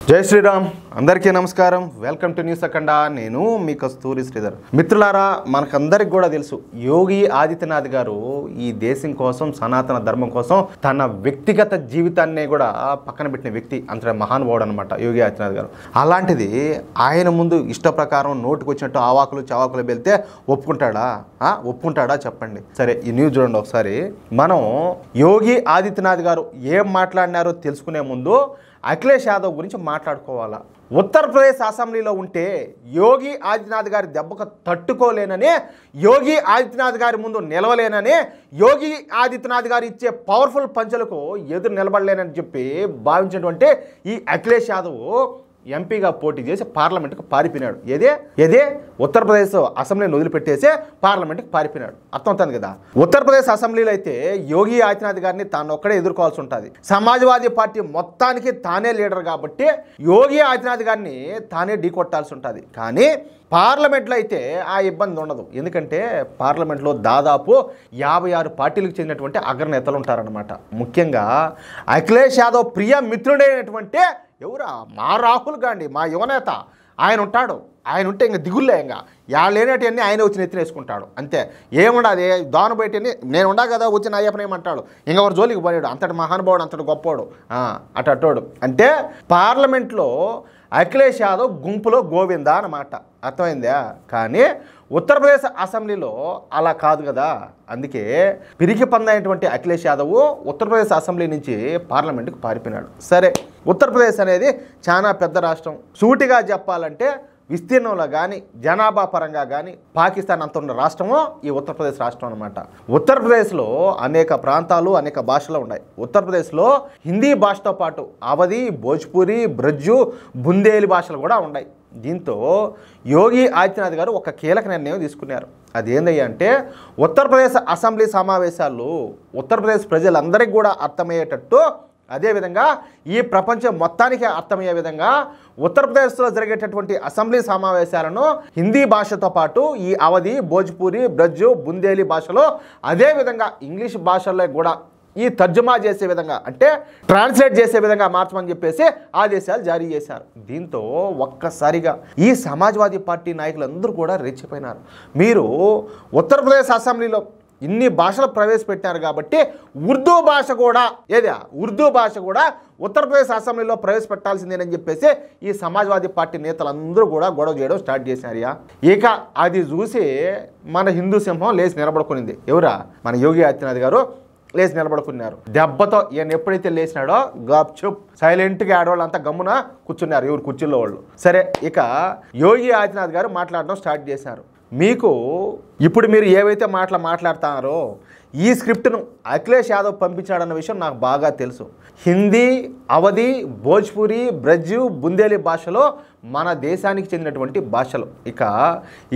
జై శ్రీరామ్ అందరికీ నమస్కారం. వెల్కమ్ టు న్యూస్ అఖండ. నేను మీ కస్తూరి శ్రీధర్. మిత్రులారా, మనకందరికి కూడా తెలుసు, యోగి ఆదిత్యనాథ్ గారు ఈ దేశం కోసం, సనాతన ధర్మం కోసం తన వ్యక్తిగత జీవితాన్ని కూడా పక్కన పెట్టిన వ్యక్తి. అంత మహానుభావుడు అనమాట యోగి ఆదిత్యనాథ్ గారు. అలాంటిది ఆయన ముందు ఇష్ట ప్రకారం నోటుకు వచ్చినట్టు ఆవాకులు చవాకులు వెళ్తే ఒప్పుకుంటాడా చెప్పండి. సరే, ఈ న్యూస్ చూడండి ఒకసారి. మనం యోగి ఆదిత్యనాథ్ గారు ఏం మాట్లాడినారో తెలుసుకునే ముందు అఖిలేష్ యాదవ్ గురించి మాట్లాడుకోవాలా. ఉత్తరప్రదేశ్ అసెంబ్లీలో ఉంటే యోగి ఆదిత్యనాథ్ గారి దెబ్బకు తట్టుకోలేనని, యోగి ఆదిత్యనాథ్ గారి ముందు నిలవలేనని, యోగి ఆదిత్యనాథ్ గారు ఇచ్చే పవర్ఫుల్ పంచులకు ఎదురు నిలబడలేనని చెప్పి భావించినటువంటి ఈ అఖిలేష్ యాదవ్ ఎంపీగా పోటీ చేసి పార్లమెంట్కి పారిపోయినాడు. ఏదే ఉత్తరప్రదేశ్ అసెంబ్లీని వదిలిపెట్టేసి పార్లమెంట్కి పారిపోయినాడు. అర్థమవుతుంది కదా. ఉత్తరప్రదేశ్ అసెంబ్లీలో అయితే యోగి ఆదిత్యనాథ్ గారిని తాను ఒక్కడే ఎదుర్కోవాల్సి ఉంటుంది. సమాజ్వాదీ పార్టీ మొత్తానికి తానే లీడర్ కాబట్టి యోగి ఆదిత్యనాథ్ గారిని తానే ఢీకొట్టాల్సి ఉంటుంది. కానీ పార్లమెంట్లో అయితే ఆ ఇబ్బంది ఉండదు. ఎందుకంటే పార్లమెంట్లో దాదాపు 56 పార్టీలకు చెందినటువంటి అగ్రనేతలు ఉంటారనమాట. ముఖ్యంగా అఖిలేష్ యాదవ్ ప్రియ మిత్రుడైనటువంటి ఎవరా, మా రాహుల్ గాంధీ, మా యువనేత ఆయన ఉంటాడు. ఆయన ఉంటే ఇంకా దిగుల్లే, ఇంకా లేనటివన్నీ ఆయన వచ్చి నెత్తినేసుకుంటాడు. అంతే, ఏముండదు దాని బయటని నేను ఉండా కదా వచ్చి నా అయ్యప్పనేమంటాడు. ఇంకెవరు జోలికి పోయాడు. అంతటి మహానుభావుడు, అంతటి గొప్పవాడు, అటోడు. అంటే పార్లమెంట్లో అఖిలేష్ యాదవ్ గుంపులో గోవిందా అన్నమాట. అర్థమైందా? కానీ ఉత్తరప్రదేశ్ అసెంబ్లీలో అలా కాదు కదా. అందుకే పిరికి పందైనటువంటి అఖిలేష్ యాదవ్ ఉత్తరప్రదేశ్ అసెంబ్లీ నుంచి పార్లమెంట్కి పారిపోయినాడు. సరే, ఉత్తరప్రదేశ్ అనేది చాలా పెద్ద రాష్ట్రం. సూటిగా చెప్పాలంటే విస్తీర్ణంలో కానీ జనాభా పరంగా కానీ పాకిస్తాన్ అంత ఉన్న రాష్ట్రము ఈ ఉత్తరప్రదేశ్ రాష్ట్రం అనమాట. ఉత్తరప్రదేశ్లో అనేక ప్రాంతాలు, అనేక భాషలు ఉన్నాయి. ఉత్తరప్రదేశ్లో హిందీ భాషతో పాటు అవధి, భోజ్పురి, బ్రజ్జు, బుందేలి భాషలు కూడా ఉన్నాయి. దీంతో యోగి ఆదిత్యనాథ్ గారు ఒక కీలక నిర్ణయం తీసుకున్నారు. అదేందయ్యా అంటే, ఉత్తరప్రదేశ్ అసెంబ్లీ సమావేశాలు ఉత్తరప్రదేశ్ ప్రజలందరికీ కూడా అర్థమయ్యేటట్టు, అదేవిధంగా ఈ ప్రపంచం మొత్తానికి అర్థమయ్యే విధంగా ఉత్తరప్రదేశ్లో జరిగేటటువంటి అసెంబ్లీ సమావేశాలను హిందీ భాషతో పాటు ఈ అవధి, భోజ్పురి, బ్రజ్జు, బుందేలి భాషలో, అదేవిధంగా ఇంగ్లీష్ భాషల్లో కూడా ఈ తర్జుమా చేసే విధంగా, అంటే ట్రాన్స్లేట్ చేసే విధంగా మార్చమని చెప్పేసి ఆదేశాలు జారీ చేశారు. దీంతో ఒక్కసారిగా ఈ సమాజ్వాదీ పార్టీ నాయకులందరూ కూడా రెచ్చిపోయినారు. మీరు ఉత్తరప్రదేశ్ అసెంబ్లీలో ఇన్ని భాషలు ప్రవేశపెట్టారు కాబట్టి ఉర్దూ భాష కూడా ఉత్తరప్రదేశ్ అసెంబ్లీలో ప్రవేశపెట్టాల్సిందేనని చెప్పేసి ఈ సమాజ్వాదీ పార్టీ నేతలందరూ కూడా గొడవ చేయడం స్టార్ట్ చేశారు. ఇక అది చూసి మన హిందూ సింహం లేచి నిలబడుకునింది. ఎవరా? మన యోగి ఆదిత్యనాథ్ గారు లేచి నిలబడుకున్నారు. దెబ్బతో ఈయన ఎప్పుడైతే లేచినాడో గప్చుప్ సైలెంట్గా ఆడవాళ్ళు అంతా గమ్మున కూర్చున్నారు, ఎవరు కుర్చీల్లో వాళ్ళు. సరే, ఇక యోగి ఆదిత్యనాథ్ గారు మాట్లాడడం స్టార్ట్ చేశారు. ఇప్పుడు మీరు ఏవైతే మాట్లాడుతున్నారో ఈ స్క్రిప్ట్ను అఖిలేష్ యాదవ్ పంపించాడన్న విషయం నాకు బాగా తెలుసు. హిందీ, అవధి, భోజ్పురి, బ్రజ్జు, బుందేలి భాషలో మన దేశానికి చెందినటువంటి భాషలు. ఇక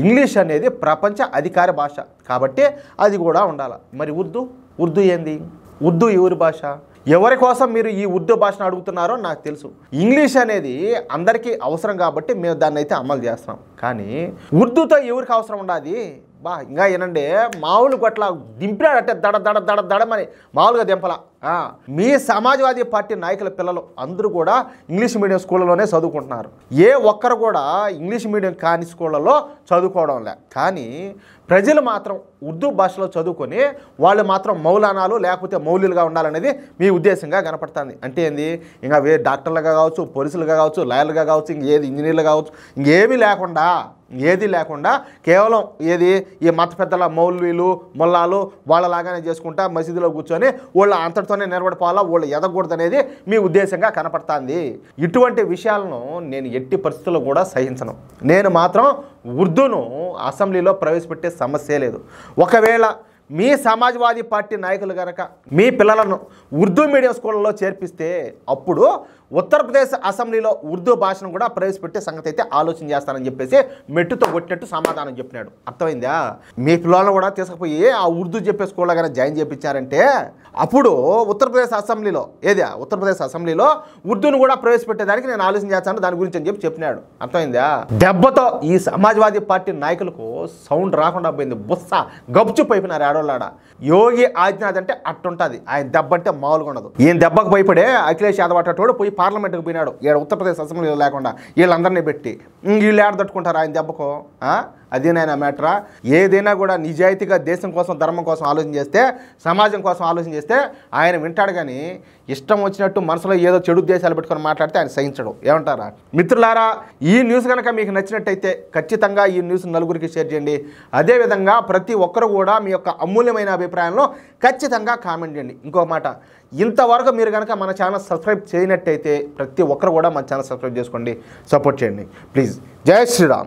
ఇంగ్లీష్ అనేది ప్రపంచ అధికార భాష కాబట్టి అది కూడా ఉండాలి. మరి ఉర్దూ ఏంది? ఉర్దూ ఎవరి భాష? ఎవరి కోసం మీరు ఈ ఉర్దూ భాషను అడుగుతున్నారో నాకు తెలుసు. ఇంగ్లీష్ అనేది అందరికీ అవసరం కాబట్టి మేము దాన్ని అయితే అమలు చేస్తున్నాం. కానీ ఉర్దూతో ఎవరికి అవసరం ఉండాలి? ఇంకా ఏనండి, మామూలు గట్ల దింపినాడంటే దడమని మామూలుగా దింపలా. మీ సమాజ్వాదీ పార్టీ నాయకుల పిల్లలు అందరూ కూడా ఇంగ్లీష్ మీడియం స్కూళ్ళలోనే చదువుకుంటున్నారు. ఏ ఒక్కరు కూడా ఇంగ్లీష్ మీడియం కాని స్కూళ్ళలో చదువుకోవడం లే. కానీ ప్రజలు మాత్రం ఉర్దూ భాషలో చదువుకొని వాళ్ళు మాత్రం మౌలానాలు లేకపోతే మౌలీలుగా ఉండాలనేది మీ ఉద్దేశంగా కనపడుతుంది. అంటే ఏంది? ఇంకా డాక్టర్లుగా కావచ్చు, పోలీసులుగా కావచ్చు, లాయర్లుగా కావచ్చు, ఇంకేది ఇంజనీర్లుగా కావచ్చు, ఏది లేకుండా కేవలం ఈ మత పెద్దల మౌల్వీలు, మొల్లాలు వాళ్ళలాగానే చేసుకుంటా మసీదులో కూర్చొని వాళ్ళ అంతటితోనే నిలబడిపోవాలా, వాళ్ళు ఎదగకూడదనేది మీ ఉద్దేశంగా కనపడుతుంది. ఇటువంటి విషయాలను నేను ఎట్టి పరిస్థితుల్లో కూడా సహించను. నేను మాత్రం ఉర్దూను అసెంబ్లీలో ప్రవేశపెట్టే సమస్యే లేదు. ఒకవేళ మీ సమాజ్వాదీ పార్టీ నాయకులు కనుక మీ పిల్లలను ఉర్దూ మీడియం స్కూళ్ళలో చేర్పిస్తే అప్పుడు ఉత్తరప్రదేశ్ అసెంబ్లీలో ఉర్దూ భాషను కూడా ప్రవేశపెట్టే సంగతి అయితే ఆలోచన చేస్తానని చెప్పేసి మెట్టుతో కొట్టినట్టు సమాధానం చెప్పినాడు. అర్థమైందా? మీ పిల్లలను కూడా తీసుకుపోయి ఆ ఉర్దూ చెప్పే స్కూల్లో కనుక జాయిన్ చేయించారంటే అప్పుడు ఉత్తరప్రదేశ్ అసెంబ్లీలో ఉర్దూను కూడా ప్రవేశపెట్టేదానికి నేను ఆలోచన చేస్తాను దాని గురించి అని చెప్పినాడు. అర్థమైందా? దెబ్బతో ఈ సమాజ్వాదీ పార్టీ నాయకులకు సౌండ్ రాకుండా పోయింది. బుస్స గప్చుప్ అయిపోయినారు ఆడోళ్ళాడ. యోగి ఆదిత్యనాథ్ అంటే అట్టుంటుంది. ఆయన దెబ్బ అంటే మామూలుగా ఉండదు. ఈయన దెబ్బకు భయపడే అఖిలేష్ యాదవ్ అట్టోడు పోయి పార్లమెంట్కి పోయినాడు ఈడ ఉత్తరప్రదేశ్ అసెంబ్లీలో లేకుండా వీళ్ళందరినీ పెట్టి వీళ్ళు ఏడ తట్టుకుంటారు ఆయన దెబ్బకు? అదేనైనా మ్యాటరా? ఏదైనా కూడా నిజాయితీగా దేశం కోసం ధర్మం కోసం ఆలోచన చేస్తే, సమాజం కోసం ఆలోచన చేస్తే ఆయన వింటాడు. కానీ ఇష్టం వచ్చినట్టు మనసులో ఏదో చెడు ఉద్దేశాలు పెట్టుకొని మాట్లాడితే ఆయన సహించడు. ఏమంటారా మిత్రులారా? ఈ న్యూస్ కనుక మీకు నచ్చినట్టయితే ఖచ్చితంగా ఈ న్యూస్ నలుగురికి షేర్ చేయండి. అదేవిధంగా ప్రతి ఒక్కరు కూడా మీ యొక్క అమూల్యమైన అభిప్రాయంలో ఖచ్చితంగా కామెంట్ చేయండి. ఇంకో మాట, ఇంతవరకు మీరు కనుక మన ఛానల్ సబ్స్క్రైబ్ చేయనట్టయితే ప్రతి ఒక్కరు కూడా మన ఛానల్ సబ్స్క్రైబ్ చేసుకోండి, సపోర్ట్ చేయండి ప్లీజ్. జై శ్రీరామ్.